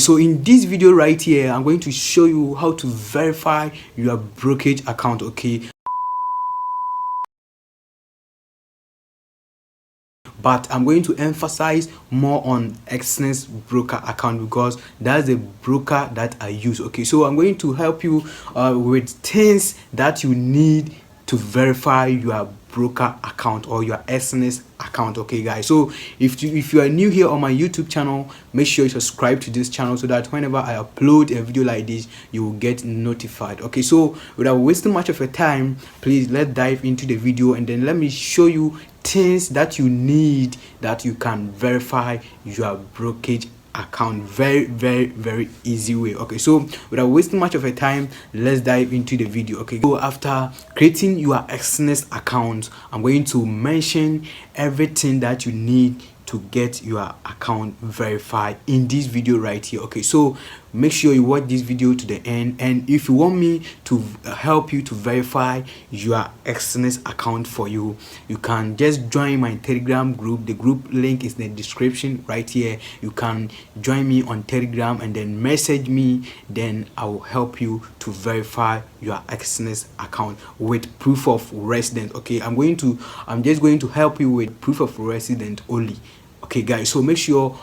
So in this video right here, I'm going to show you how to verify your brokerage account. Okay, but I'm going to emphasize more on Exness broker account because that's the broker that I use. Okay, so I'm going to help you with things that you need to verify your broker account or your Exness account. Okay guys, so if you are new here on my YouTube channel, make sure you subscribe to this channel so that whenever I upload a video like this, you will get notified. Okay, so without wasting much of your time, please let's dive into the video and then let me show you things that you need that you can verify your brokerage account very easy way. Okay, so without wasting much of your time, let's dive into the video. Okay, so after creating your Exness account, I'm going to mention everything that you need to get your account verified in this video right here. Okay, so make sure you watch this video to the end, and if you want me to help you to verify your Exness account for you, you can just join my Telegram group. The group link is in the description right here. You can join me on Telegram and then message me, then I will help you to verify your Exness account with proof of residence. Okay, I'm just going to help you with proof of residence only. Okay guys, so make sure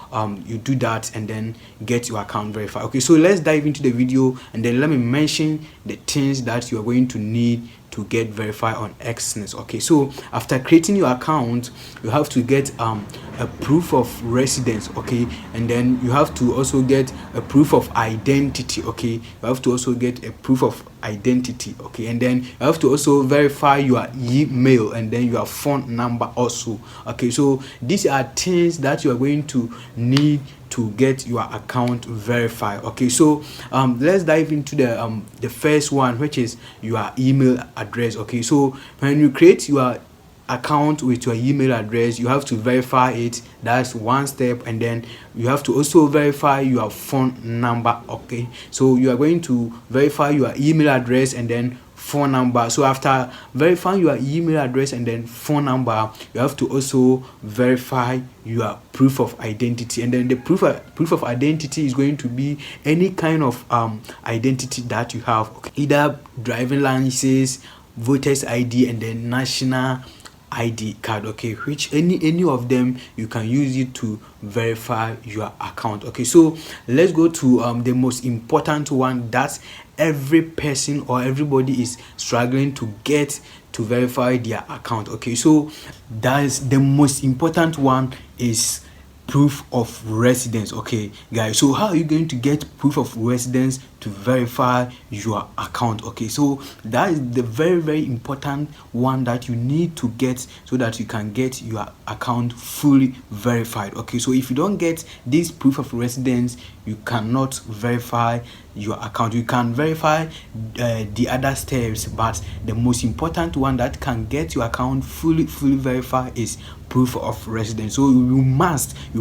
you do that and then get your account verified. Okay, so let's dive into the video and then let me mention the things that you are going to need to get verified on Exness. Okay, so after creating your account, you have to get a proof of residence. Okay, and then you have to also get a proof of identity. Okay, you have to also get a proof of identity. Okay, and then you have to also verify your email and then your phone number also. Okay, so these are things that you are going to need to get your account verified. Okay, so let's dive into the first one, which is your email address. Okay, so when you create your account with your email address, you have to verify it. That's one step, and then you have to also verify your phone number. Okay, so you are going to verify your email address and then phone number. So after verifying your email address and then phone number, you have to also verify your proof of identity, and then the proof of identity is going to be any kind of identity that you have. Okay, either driving license, voters ID, and then national ID card. Okay, which any of them you can use it to verify your account. Okay, so let's go to the most important one that every person or everybody is struggling to get to verify their account. Okay, so that is the most important one, is proof of residence. Okay guys, so how are you going to get proof of residence to verify your account? Okay, so that is the very important one that you need to get so that you can get your account fully verified. Okay, so if you don't get this proof of residence, you cannot verify your account. You can verify the other steps, but the most important one that can get your account fully verified is proof of residence. So you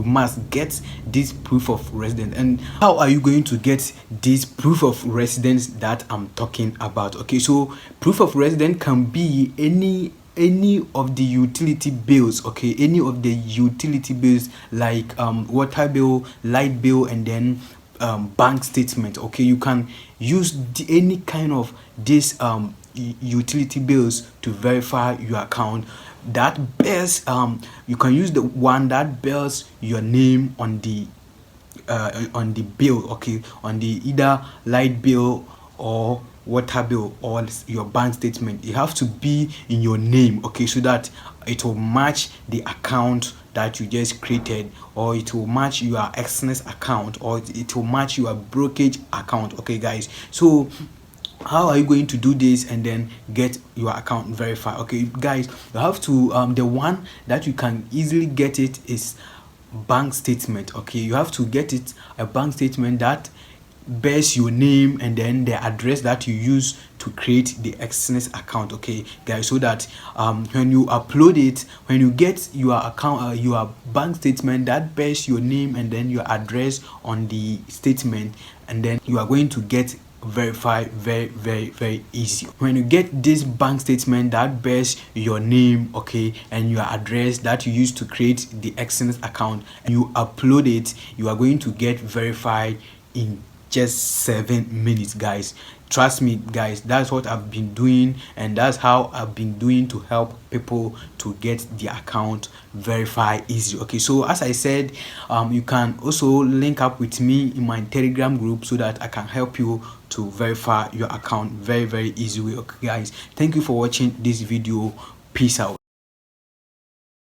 must get this proof of residence. And how are you going to get this proof of residence that I'm talking about? Okay, so proof of residence can be any of the utility bills. Okay, any of the utility bills like water bill, light bill, and then bank statement. Okay, you can use any kind of this utility bills to verify your account. That bears you can use the one that bears your name on the bill. Okay, on the either light bill or water bill or your bank statement. It have to be in your name. Okay, so that it will match the account that you just created, or it will match your Exness account, or it will match your brokerage account. Okay guys, so how are you going to do this and then get your account verified? Okay guys, you have to the one that you can easily get it is bank statement. Okay, you have to get it a bank statement that bears your name and then the address that you use to create the Exness account. Okay guys, so that when you upload it, when you get your account your bank statement that bears your name and then your address on the statement, and then you are going to get verified very easy. When you get this bank statement that bears your name, okay, and your address that you use to create the Exness account, and you upload it, you are going to get verified in just 7 minutes, guys. Trust me, guys, that's what I've been doing, and that's how I've been doing to help people to get the account verified easy. Okay, so as I said, you can also link up with me in my Telegram group so that I can help you to verify your account very easy way. Okay, guys, thank you for watching this video. Peace out.